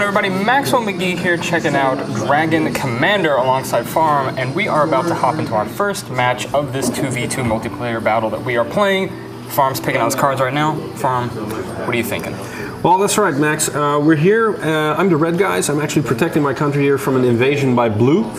Everybody, Maxwell McGee here checking out Dragon Commander alongside Farm, and we are about to hop into our first match of this 2v2 multiplayer battle that we are playing. Farm's picking out his cards right now. Farm, what are you thinking? Well, that's right, Max. We're here. I'm the red guys. I'm actually protecting my country here from an invasion by blue.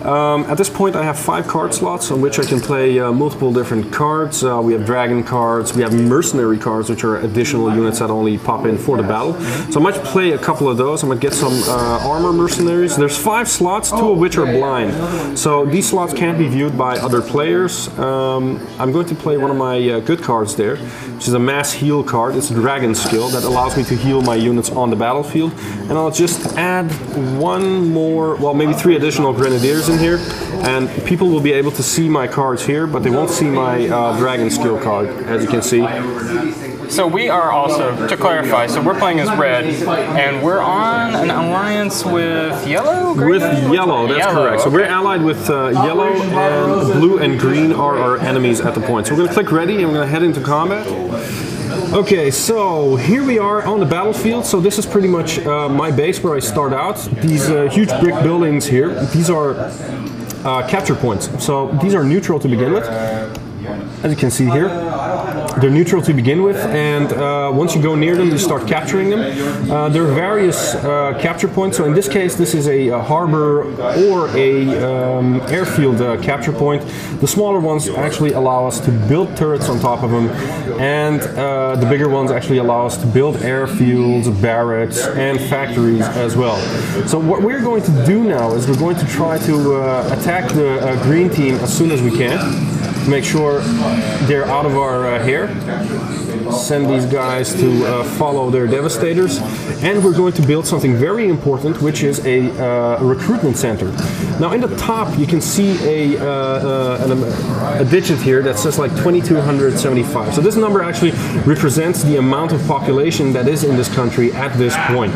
At this point, I have 5 card slots on which I can play multiple different cards. We have dragon cards, we have mercenary cards, which are additional units that only pop in for the battle. So I might play a couple of those. I might get some armor mercenaries. There's 5 slots, 2 of which are blind. So these slots can't be viewed by other players. I'm going to play one of my good cards there, which is a mass heal card. It's a dragon skill that allows me to heal my units on the battlefield, and I'll just add one more, well, maybe 3 additional grenadiers in here, and people will be able to see my cards here, but they won't see my dragon skill card, as you can see. So we are also, to clarify, so we're playing as red, and we're on an alliance with yellow? Green? With yellow, that's correct. So we're allied with yellow, and blue and green are our enemies at the point. So we're going to click ready, and we're going to head into combat. Okay, so here we are on the battlefield. So this is pretty much my base where I start out. These huge brick buildings here, these are capture points. So these are neutral to begin with, as you can see here. They're neutral to begin with, and once you go near them, you start capturing them. There are various capture points. So in this case, this is a harbor or a airfield capture point. The smaller ones actually allow us to build turrets on top of them, and the bigger ones actually allow us to build airfields, barracks, and factories as well. So what we're going to do now is we're going to try to attack the green team as soon as we can, to make sure they're out of our hair. Send these guys to follow their devastators, and we're going to build something very important, which is a recruitment center. Now in the top you can see a digit here that says like 2275. So this number actually represents the amount of population that is in this country at this point.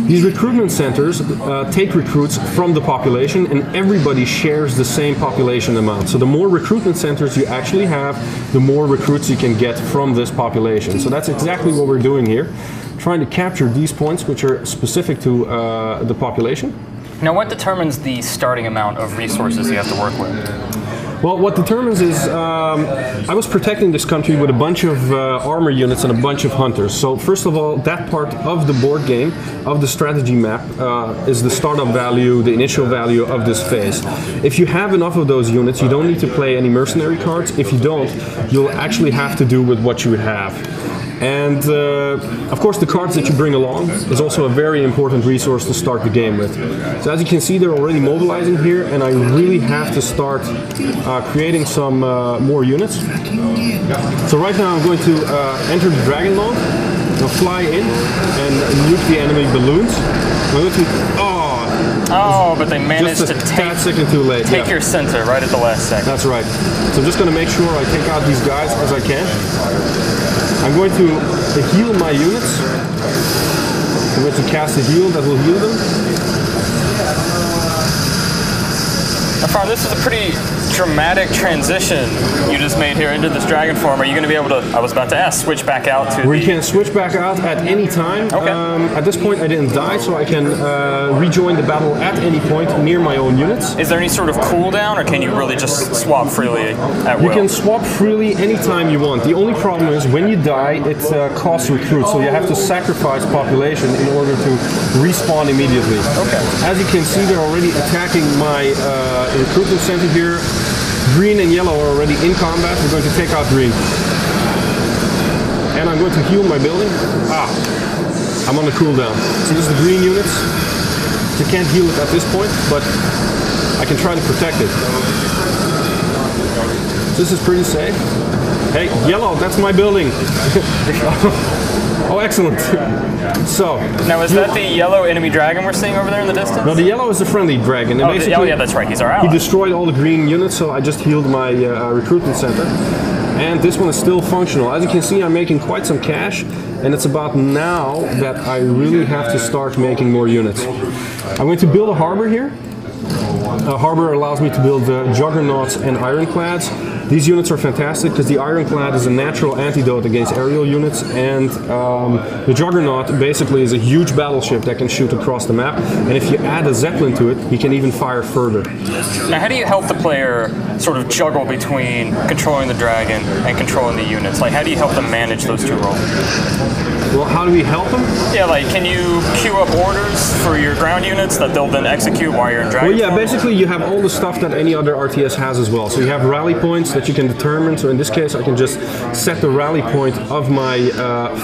These recruitment centers take recruits from the population, and everybody shares the same population amount. So the more recruitment centers you actually have, the more recruits you can get from this population. So that's exactly what we're doing here, trying to capture these points which are specific to the population. Now what determines the starting amount of resources you have to work with? Well, what determines is, I was protecting this country with a bunch of armor units and a bunch of hunters. So first of all, that part of the board game, of the strategy map, is the startup value, the initial value of this phase. If you have enough of those units, you don't need to play any mercenary cards. If you don't, you'll actually have to do with what you have. And of course the cards that you bring along is also a very important resource to start the game with. So as you can see, they're already mobilizing here, and I really have to start creating some more units. So right now I'm going to enter the dragon mode. I'll fly in and nuke the enemy balloons. I'm going to, oh, but they managed to take your center right at the last second. That's right. So I'm just going to make sure I take out these guys as I can. I'm going to heal my units. I'm going to cast a heal that will heal them. Farm, this is a pretty dramatic transition you just made here into this dragon form. Are you going to be able to, I was about to ask, switch back out to We can switch back out at any time. Okay. At this point I didn't die, so I can rejoin the battle at any point near my own units. Is there any sort of cooldown, or can you really just swap freely at will? You can swap freely anytime you want. The only problem is when you die, it costs recruits, so you have to sacrifice population in order to respawn immediately. Okay. As you can see, they're already attacking my recruitment center here. Green and yellow are already in combat. We're going to take out green. And I'm going to heal my building. I'm on a cooldown. So this is the green units. They can't heal it at this point, but I can try to protect it. This is pretty safe. Hey, yellow, that's my building. Oh, excellent. So now, is that the yellow enemy dragon we're seeing over there in the distance? No, the yellow is the friendly dragon. And oh, yeah, that's right. He's our ally. He destroyed all the green units, so I just healed my recruitment center. And this one is still functional. As you can see, I'm making quite some cash, and it's about now that I really have to start making more units. I'm going to build a harbor here. A harbor allows me to build juggernauts and ironclads. These units are fantastic because the Ironclad is a natural antidote against aerial units, and the Juggernaut basically is a huge battleship that can shoot across the map, and if you add a Zeppelin to it, he can even fire further. Now, how do you help the player sort of juggle between controlling the dragon and controlling the units? Like, how do you help them manage those two roles? Well, how do we help them? Yeah, like, can you queue up orders for your ground units that they'll then execute while you're in dragon? Well, yeah, basically you have all the stuff that any other RTS has as well. So you have rally points that you can determine. So in this case, I can just set the rally point of my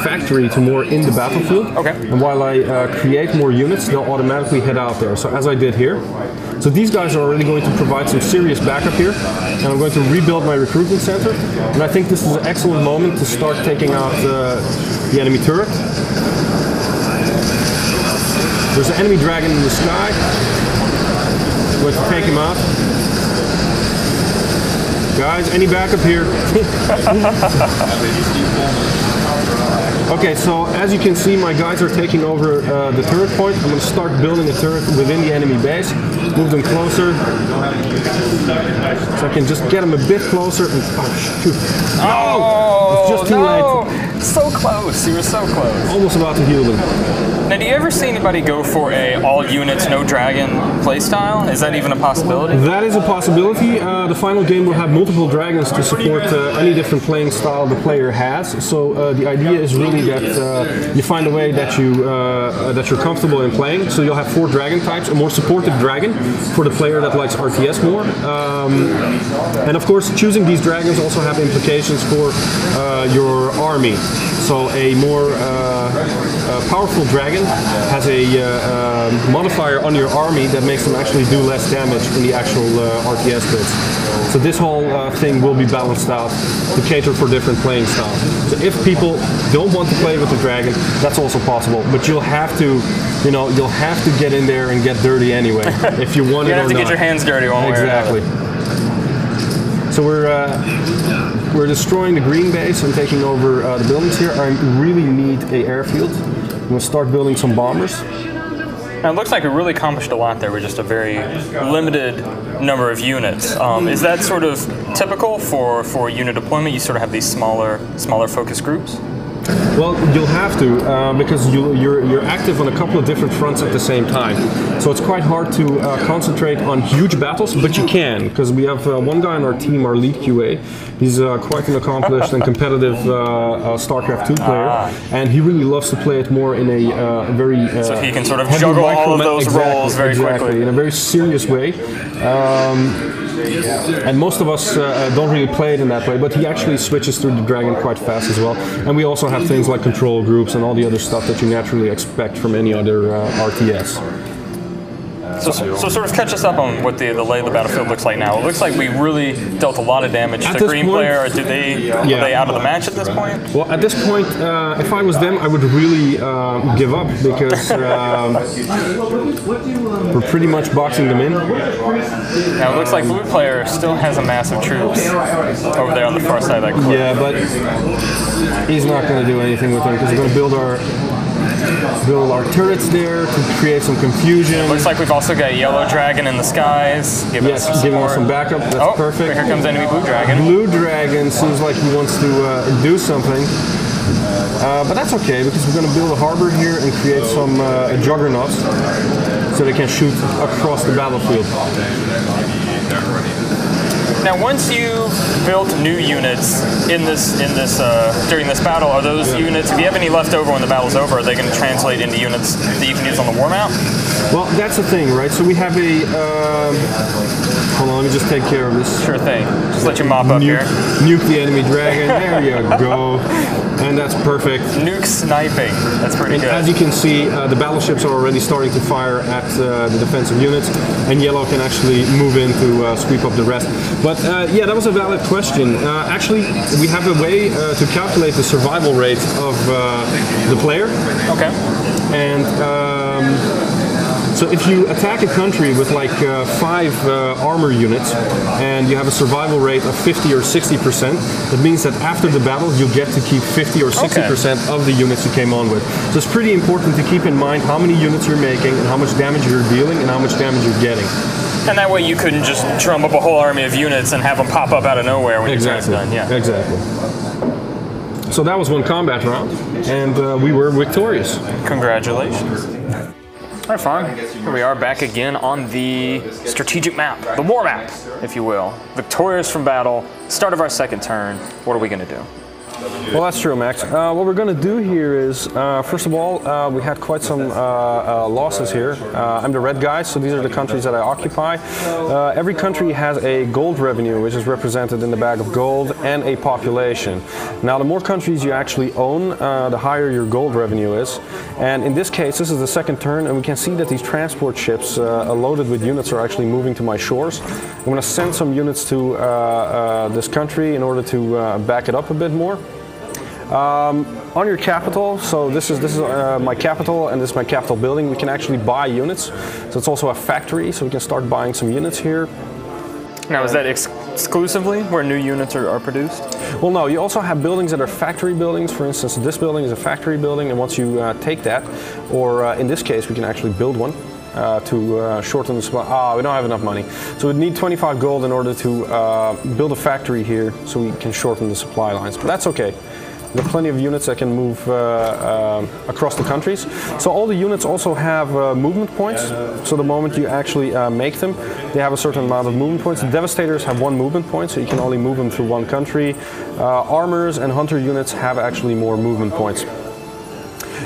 factory to more in the battlefield. Okay. And while I create more units, they'll automatically head out there. So as I did here. So these guys are already going to provide some serious backup here. And I'm going to rebuild my recruitment center. And I think this is an excellent moment to start taking out the enemy turret. There's an enemy dragon in the sky. I'm going to take him out. Guys, any backup here? Okay, so as you can see, my guys are taking over the turret point. I'm going to start building a turret within the enemy base. Move them closer. So I can just get them a bit closer. And, oh, shoot. Oh, it's just too late. So close. You were so close. Almost about to heal them. Now, do you ever see anybody go for a all units, no dragon playstyle? Is that even a possibility? That is a possibility. The final game will have multiple dragons to support any different playing style the player has. So the idea is really that you find a way that you're comfortable in playing. So you'll have 4 dragon types, a more supportive dragon for the player that likes RTS more. And of course, choosing these dragons also have implications for your army. So a more powerful dragon has a modifier on your army that makes them actually do less damage in the actual RTS bits. So this whole thing will be balanced out to cater for different playing styles. So if people don't want to play with the dragon, that's also possible. But you'll have to, you'll have to get in there and get dirty anyway, if you want it or not. You have to get your hands dirty one way or another. Exactly. So we're destroying the green base and taking over the buildings here. I really need an airfield. I'm going to start building some bombers. Now, it looks like we really accomplished a lot there with just a very limited number of units. Is that sort of typical for unit deployment? You sort of have these smaller focus groups? Well, you'll have to because you're active on a couple of different fronts at the same time. So it's quite hard to concentrate on huge battles, but you can, because we have one guy on our team, our lead QA. He's quite an accomplished and competitive StarCraft 2 player, and he really loves to play it more in a very so he can sort of juggle all of those roles very quickly in a very serious way. And most of us don't really play it in that way, but he actually switches through the dragon quite fast as well. And we also have things like control groups and all the other stuff that you naturally expect from any other RTS. So sort of catch us up on what the lay of the battlefield looks like now. It looks like we really dealt a lot of damage to the green player. Are they out of the match at this point? Well, at this point, if I was them, I would really give up, because we're pretty much boxing them in. Now it looks like blue player still has a mass of troops over there on the far side of that cliff. Yeah, but he's not going to do anything with them, because we're going to build our turrets there to create some confusion. It looks like we've also got a yellow dragon in the skies. Giving us some backup. That's perfect. Here comes enemy blue dragon. Blue dragon seems like he wants to do something. But that's okay, because we're going to build a harbor here and create some juggernauts so they can shoot across the battlefield. Now, once you've built new units during this battle, are those units, if you have any left over when the battle's over, are they going to translate into units that you can use on the war map? Well, that's the thing, right? So we have a... hold on, let me just take care of this. Sure thing. Just let you mop up here. Nuke the enemy dragon. There you go. And that's perfect. Nuke sniping. That's pretty good. As you can see, the battleships are already starting to fire at the defensive units, and yellow can actually move in to sweep up the rest. But yeah, that was a valid question. Actually, we have a way to calculate the survival rate of the player. Okay. And so if you attack a country with like 5 armor units and you have a survival rate of 50 or 60%, that means that after the battle you get to keep 50 or 60% of the units you came on with. So it's pretty important to keep in mind how many units you're making and how much damage you're dealing and how much damage you're getting. And that way you couldn't just drum up a whole army of units and have them pop up out of nowhere when your turn's done. Yeah. Exactly. So that was one combat round, and we were victorious. Congratulations. All right, fine. Here we are back again on the strategic map, the war map, if you will. Victorious from battle, start of our second turn. What are we going to do? Well, that's true, Max. What we're going to do here is, first of all, we had quite some losses here. I'm the red guy, so these are the countries that I occupy. Every country has a gold revenue, which is represented in the bag of gold, and a population. Now, the more countries you actually own, the higher your gold revenue is. And in this case, this is the second turn, and we can see that these transport ships loaded with units are actually moving to my shores. I'm going to send some units to this country in order to back it up a bit more. On your capital, so this is my capital, and this is my capital building. We can actually buy units, so it's also a factory, so we can start buying some units here. Now, is that exclusively where new units are produced? Well, no, you also have buildings that are factory buildings. For instance, this building is a factory building, and once you take that, or in this case, we can actually build one to shorten the supply. We don't have enough money. So we'd need 25 gold in order to build a factory here, so we can shorten the supply lines, but that's okay. There are plenty of units that can move across the countries. So all the units also have movement points. So the moment you actually make them, they have a certain amount of movement points. The Devastators have one movement point, so you can only move them through one country. Armors and hunter units have actually more movement points.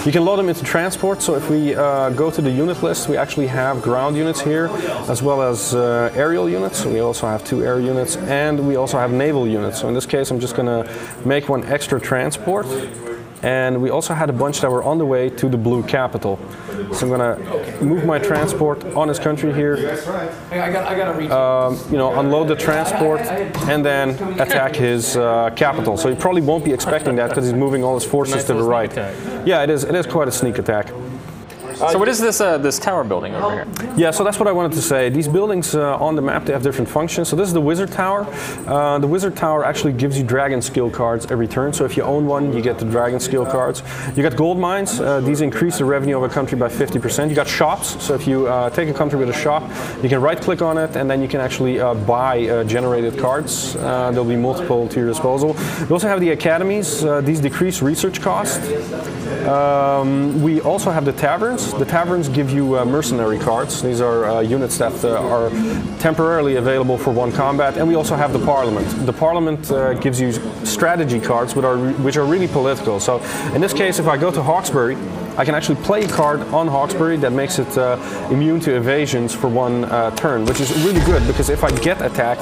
You can load them into transport, so if we go to the unit list, we actually have ground units here, as well as aerial units. We also have 2 air units, and we also have naval units. So in this case, I'm just going to make one extra transport. And we also had a bunch that were on the way to the blue capital. So I'm going to move my transport on his country here, unload the transport, and then attack his capital. So you probably won't be expecting that because he's moving all his forces to the right. Yeah, it is quite a sneak attack. So what is this tower building over here? Yeah, so that's what I wanted to say. These buildings on the map, they have different functions. So this is the Wizard Tower. The Wizard Tower actually gives you dragon skill cards every turn. So if you own one, you get the dragon skill cards. You got gold mines. These increase the revenue of a country by 50%. You got shops. So if you take a country with a shop, you can right click on it, and then you can actually buy generated cards. There'll be multiple to your disposal. We also have the academies. These decrease research costs. We also have the taverns. The taverns give you mercenary cards. These are units that are temporarily available for one combat. And we also have the Parliament. The Parliament gives you strategy cards which are really political. So in this case, if I go to Hawkesbury, I can actually play a card on Hawkesbury that makes it immune to evasions for one turn, which is really good because if I get attacked,